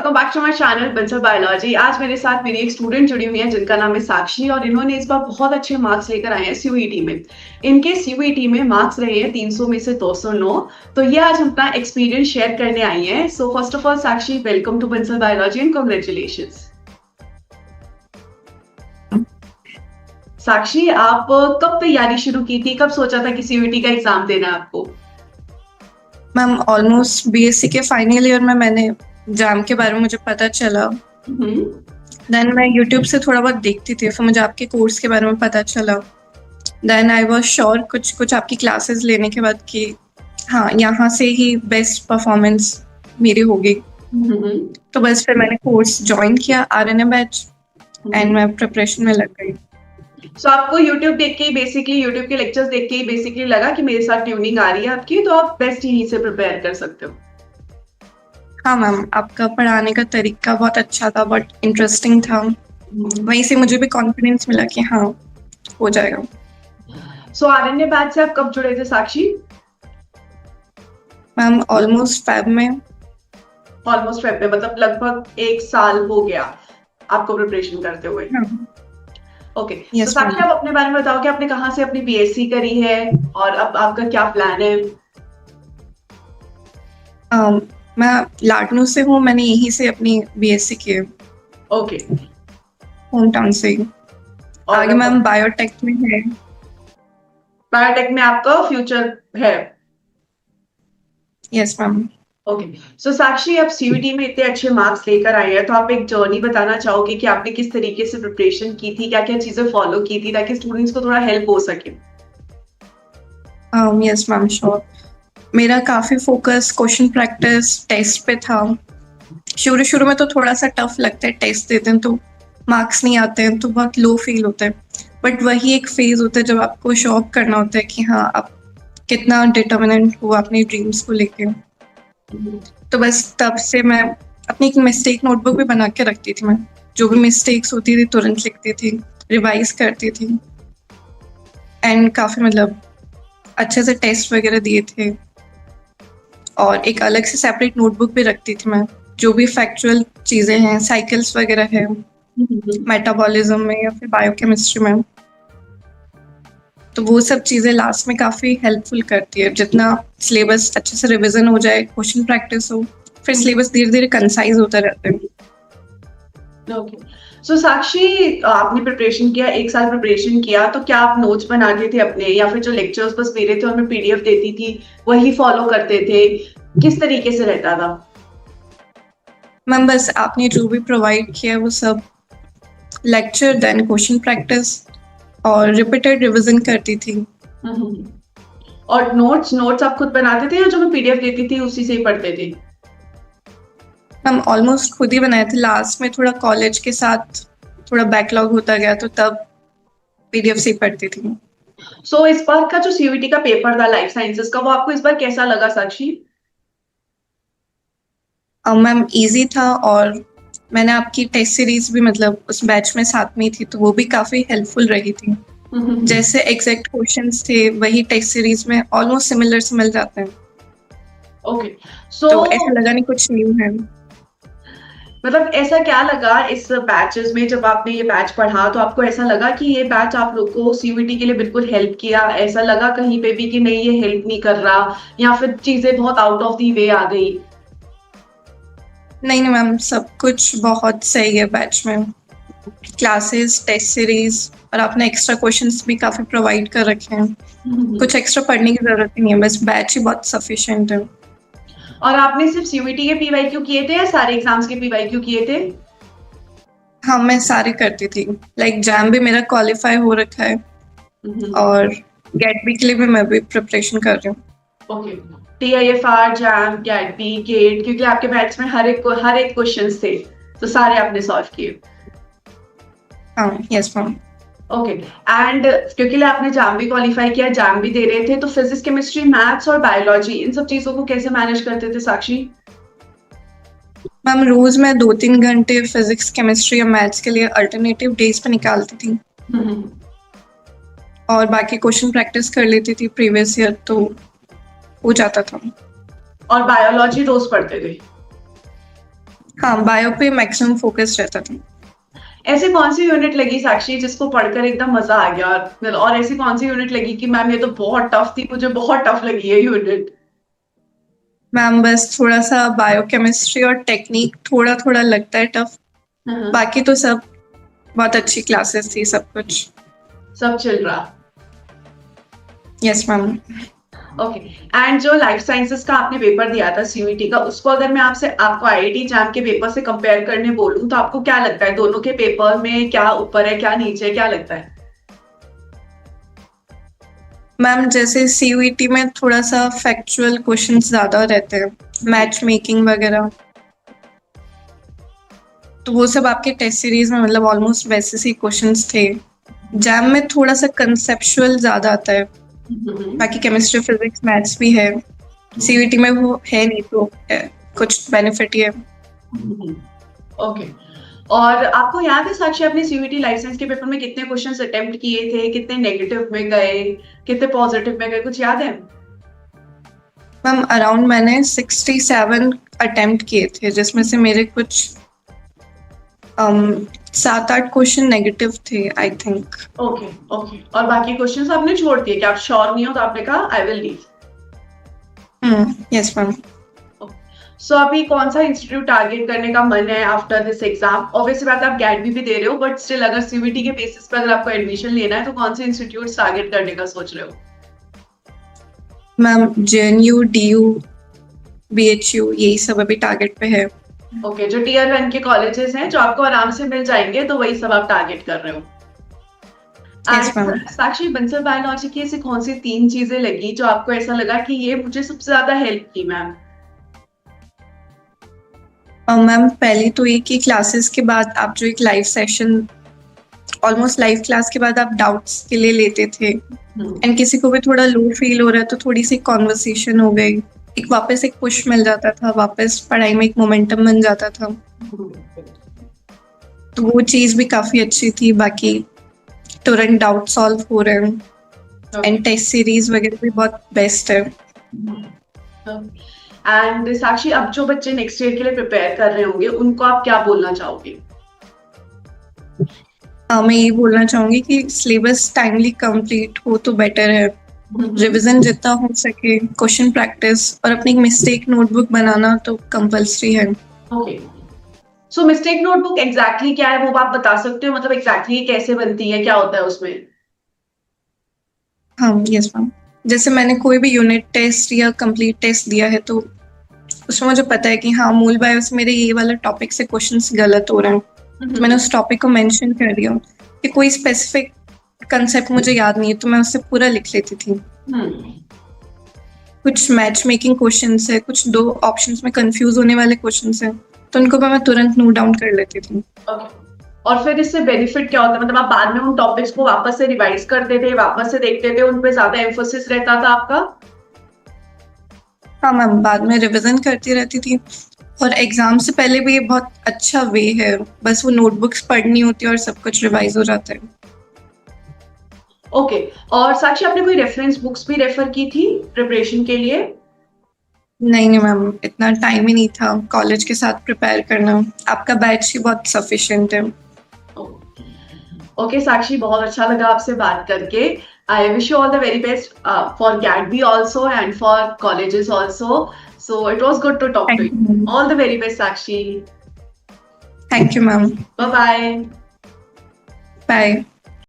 Welcome back to my channel Bansal biology. आज मेरे साथ मेरी एक स्टूडेंट जुड़ी हुई है जिनका नाम है साक्षी और इन्होंने इस बार बहुत अच्छे मार्क्स लेकर आए हैं सीयूईटी में। इनके सीयूईटी में मार्क्स रहे हैं 300 में से 209। तो ये आज अपना एक्सपीरियंस शेयर करने आई हैं। So first of all Sakshi, welcome to Bansal biology and congratulations. Sakshi, आप कब तैयारी शुरू की थी, कब सोचा था कि सीयूईटी का एग्जाम देना है आपको? मैम ऑलमोस्ट बीएससी के फाइनल ईयर में मैंने जैम के बारे में मुझे पता चला। देन मैं यूट्यूब से थोड़ा बहुत देखती थी, फिर मुझे आपके कोर्स के बारे में पता चला। देन आई वाज श्योर कुछ आपकी क्लासेस लेने के बाद कि हाँ, यहाँ से ही बेस्ट परफॉर्मेंस मेरी होगी। तो बस फिर मैंने कोर्स ज्वाइन किया आरएनए बैच एंड मैं प्रिपरेशन में लग गई। सो आपको यूट्यूब देख के ही बेसिकली, यूट्यूब के लेक्चर्स देख के ही बेसिकली लगा कि मेरे साथ ट्यूनिंग आ रही है आपकी, तो आप बेस्ट यहीं से प्रिपेयर कर सकते हो। हाँ मैम, आपका पढ़ाने का तरीका बहुत अच्छा था, बहुत इंटरेस्टिंग था। वहीं से मुझे भी कॉन्फिडेंस मिला कि हाँ, हो जाएगा। सो आरएनए बैच से आप कब जुड़े थे साक्षी? मैम ऑलमोस्ट फैब में। ऑलमोस्ट फेब में, मतलब लगभग 1 साल हो गया आपको प्रिपरेशन करते हुए। ओके, तो साक्षी आप अपने बारे में बताओ कि आपने कहाँ से अपनी बीएससी करी है और अब आपका क्या प्लान है? मैं लाडनू से हूँ, मैंने यहीं से अपनी बीएससी की है। ओके, होम टाउन से ही। आगे मैम बायोटेक में है। बायोटेक में आपका फ्यूचर है? Yes ma'am. ओके, सो साक्षी, आप सीयूईटी में इतने अच्छे मार्क्स लेकर आए हैं, तो आप एक जर्नी बताना चाहोगे कि आपने किस तरीके से प्रिपरेशन की थी, क्या क्या चीजें फॉलो की थी ताकि स्टूडेंट्स को थोड़ा हेल्प हो सके? Yes ma'am, sure. मेरा काफी फोकस क्वेश्चन प्रैक्टिस टेस्ट पे था। शुरू शुरू में तो थोड़ा सा टफ लगता है, टेस्ट देते हैं तो मार्क्स नहीं आते हैं तो बहुत लो फील होता है, बट वही एक फेज होता है जब आपको शो ऑफ करना होता है कि हाँ, आप कितना डिटर्मिनेंट हो अपने ड्रीम्स को लेके। तो बस तब से मैं अपनी एक मिस्टेक नोटबुक भी बना के रखती थी। मैं जो भी मिस्टेक्स होती थी तुरंत लिखती थी, रिवाइज करती थी एंड काफी मतलब अच्छे से टेस्ट वगैरह दिए थे। और एक अलग से सेपरेट नोटबुक भी रखती थी मैं, जो भी फैक्चुअल चीजें हैं, साइकिल्स वगैरह है मेटाबॉलिज्म में या फिर बायोकेमिस्ट्री में, तो वो सब चीजें लास्ट में काफी हेल्पफुल करती है। जितना सिलेबस अच्छे से रिवीजन हो जाए, क्वेश्चन प्रैक्टिस हो, फिर सिलेबस धीरे धीरे कंसाइज होता रहता है। ओके, सो साक्षी, आपने प्रिपरेशन किया, 1 साल प्रिपरेशन किया, तो क्या आप नोट्स बनाते थे अपने, या फिर जो लेक्चर्स बस मेरे थे और मैं पीडीएफ देती थी वही फॉलो करते थे? किस तरीके से रहता था? मैम बस आपने जो भी प्रोवाइड किया वो सब लेक्चर, देन क्वेश्चन प्रैक्टिस और रिपीटेड रिवीजन करती थी। और नोट्स आप खुद बनाते थे या जो मैं पीडीएफ देती थी उसी से ही पढ़ते थे? हम ऑलमोस्ट खुद ही बनाए थे। लास्ट में थोड़ा कॉलेज के साथ थोड़ा बैकलॉग होता गया तो तब पीडीएफ से ही पढ़ती थी। सो इस बार का जो सीयूईटी का पेपर था लाइफ साइंसेस का, वो आपको इस बार कैसा लगा साक्षी? मैम इजी था और मैंने आपकी टेस्ट सीरीज भी मतलब उस बैच में साथ में थी, तो वो भी काफी हेल्पफुल रही थी। जैसे एग्जैक्ट क्वेश्चंस थे वही टेस्ट सीरीज में ऑलमोस्ट सिमिलर से मिल जाते हैं। ओके, तो ऐसा लगा नहीं कुछ न्यू है। मतलब ऐसा क्या लगा इस बैचेस में, जब आपने ये बैच पढ़ा तो आपको ऐसा लगा कि ये बैच आप लोग को सीयूईटी के लिए बिल्कुल हेल्प किया? ऐसा लगा कहीं पे भी कि नहीं ये हेल्प नहीं कर रहा, या फिर चीजें बहुत आउट ऑफ द वे आ गई? नहीं मैम, सब कुछ बहुत सही है बैच में। क्लासेस, टेस्ट सीरीज और आपने एक्स्ट्रा क्वेश्चंस भी काफी प्रोवाइड कर रखे हैं। कुछ एक्स्ट्रा पढ़ने की जरूरत नहीं है, बस बैच ही बहुत सफिशिएंट है। और आपने सिर्फ सीयूईटी के पीवाईक्यू किए थे या सारे एग्जाम्स के पीवाईक्यू किए थे? हाँ, मैं सारे करती थी। लाइक जैम भी मेरा क्वालिफाई हो रखा है और गेट बी के लिए भी मैं भी प्रिपरेशन कर रही हूँ। Okay, TIFR, JAM, GATE B, GATE, क्योंकि आपके बैच में हर एक क्वेश्चंस थे, तो सारे आपने सॉल्व किए? हाँ, यस मैम। ओके, एंड क्योंकि आपने जैम भी क्वालिफाई किया, जैम भी दे रहे थे, तो फिजिक्स, केमिस्ट्री, मैथ्स और बायोलॉजी, इन सब चीजों को कैसे मैनेज करते थे साक्षी? मैम रोज मैं 2-3 घंटे फिजिक्स, केमिस्ट्री और मैथ्स के लिए अल्टरनेटिव डेज पे निकालती थी और बाकी क्वेश्चन प्रैक्टिस कर लेती थी प्रीवियस ईयर, तो हो जाता था। और बायोलॉजी रोज पढ़ते थे? हाँ, बायो पे मैक्सिमम फोकस रहता था। ऐसे कौन सी यूनिट लगी साक्षी जिसको पढ़कर एकदम मजा आ गया, और ऐसी कौन सी यूनिट लगी कि मैम ये तो बहुत टफ थी, मुझे बहुत टफ लगी है यूनिट? मैम बस थोड़ा सा बायोकेमिस्ट्री और टेक्निक थोड़ा थोड़ा लगता है टफ, बाकी तो सब बहुत अच्छी क्लासेस थी, सब कुछ। सब चल रहा। Yes ma'am. ओके। एंड जो लाइफ साइंसेस का आपने पेपर दिया था सीयूईटी का, उसको अगर मैं आपको आईआईटी जैम के पेपर से कंपेयर करने बोलूं तो आपको क्या लगता है दोनों के पेपर में क्या ऊपर है क्या नीचे है, क्या लगता है? मैम जैसे सीयूईटी में थोड़ा सा फैक्चुअल क्वेश्चंस ज्यादा रहते हैं, मैच मेकिंग वगैरह, तो वो सब आपके टेस्ट सीरीज में मतलब ऑलमोस्ट वैसे से क्वेश्चंस थे। जैम में थोड़ा सा कंसेप्चुअल ज्यादा आता है, बाकी केमिस्ट्री फिजिक्स मैथ्स भी है, सीयूईटी में वो है नहीं, तो कुछ बेनिफिट ही है। ओके। और आपको याद है साक्षी आपने सीयूईटी लाइफ साइंस के पेपर में कितने क्वेश्चंस अटेम्प्ट किए थे, कितने नेगेटिव में गए, कितने पॉजिटिव में गए, कुछ याद है? मैम अराउंड मैंने 67 अटेम्प्ट किए थे, जिसमें से मेरे कुछ 7-8 क्वेश्चन नेगेटिव थे आई थिंक। Okay okay. और बाकी क्वेश्चंस आपने छोड़ दिए कि आप श्योर नहीं हो, तो आपने कहा I will leave. Yes ma'am. So अभी कौन सा इंस्टीट्यूट टारगेट करने का मन है आफ्टर दिस एग्जाम? ऑब्वियसली बात है आप गैट भी दे रहे हो, बट स्टिल अगर सीयूईटी के बेसिस पर अगर आपको एडमिशन लेना है तो कौन से इंस्टीट्यूट टारगेट करने का सोच रहे हो? मैम जेएनयू, डीयू, बीएचयू, यही सब अभी टारगेट पे है। ओके, जो टीयर 1 के कॉलेजेस हैं जो आपको आराम से मिल जाएंगे, तो वही सब आप टारगेट कर रहे हो। Yes, ma'am. साक्षी, बंसल बायोलॉजी की ऐसी कौन सी 3 चीजें लगी जो आपको ऐसा लगा कि ये मुझे सबसे ज्यादा हेल्प की मैम? मैम पहली तो ये कि क्लासेस के बाद आप जो एक live session, almost live class के बाद आप डाउट्स के लिए लेते थे, एंड किसी को भी थोड़ा लो फील हो रहा है तो थोड़ी सी कॉन्वर्सेशन हो गई, एक वापस एक पुश मिल जाता था, वापस पढ़ाई में एक मोमेंटम बन जाता था, तो वो चीज भी काफी अच्छी थी। बाकी तुरंत डाउट सॉल्व हो रहे हैं, एंड टेस्ट सीरीज वगैरह भी बहुत बेस्ट है। एंड साक्षी, अब जो बच्चे नेक्स्ट ईयर के लिए प्रिपेयर कर रहे होंगे उनको आप क्या बोलना चाहोगे? मैं ये बोलना चाहूंगी कि सिलेबस टाइमली कंप्लीट हो तो बेटर है, रिवीजन जितना हो सके, क्वेश्चन प्रैक्टिस और अपनी मिस्टेक नोटबुक बनाना तो कंपल्सरी है। ओके। सो मिस्टेक नोटबुक एग्जैक्टली क्या है वो आप बता सकते हो? मतलब एग्जैक्टली कैसे बनती है, क्या होता है उसमें? हाँ यस मैम, जैसे मैंने कोई भी यूनिट टेस्ट या कंप्लीट टेस्ट दिया है तो उसमें मुझे पता है कि हाँ मूल बायो से मेरे ये वाला टॉपिक से क्वेश्चंस गलत हो रहे हैं, तो मैंने उस टॉपिक को मेंशन कर दिया। कि कोई स्पेसिफिक कंसेप्ट मुझे याद नहीं है तो मैं उससे पूरा लिख लेती थी। कुछ मैच मेकिंग क्वेश्चंस है, कुछ 2 ऑप्शंस में कंफ्यूज होने वाले क्वेश्चंस हैं, तो उनको मैं तुरंत नोट डाउन कर लेती थी। ओके। और फिर इससे बेनिफिट क्या होता है? मतलब आप बाद में उन टॉपिक्स को वापस से रिवाइज करते थे, वापस से देखते थे, उन पे ज्यादा एम्फोसिस रहता था आपका? हाँ मैम, बाद में रिवीजन करती रहती थी, और एग्जाम से पहले भी ये बहुत अच्छा वे है, बस वो नोटबुक्स पढ़नी होती है और सब कुछ रिवाइज हो जाता है। ओके। और साक्षी, आपने कोई रेफरेंस बुक्स भी रेफर की थी प्रिपरेशन के लिए? नहीं मैम, इतना टाइम ही नहीं था कॉलेज के साथ प्रिपेयर करना, आपका बैच ही बहुत सफिशिएंट है। ओके साक्षी, बहुत अच्छा लगा आपसे बात करके। I wish you all the very best for GATE also and for colleges also. So it was good to talk to you. All the very best Sakshi. Thank you ma'am. Bye bye. Bye.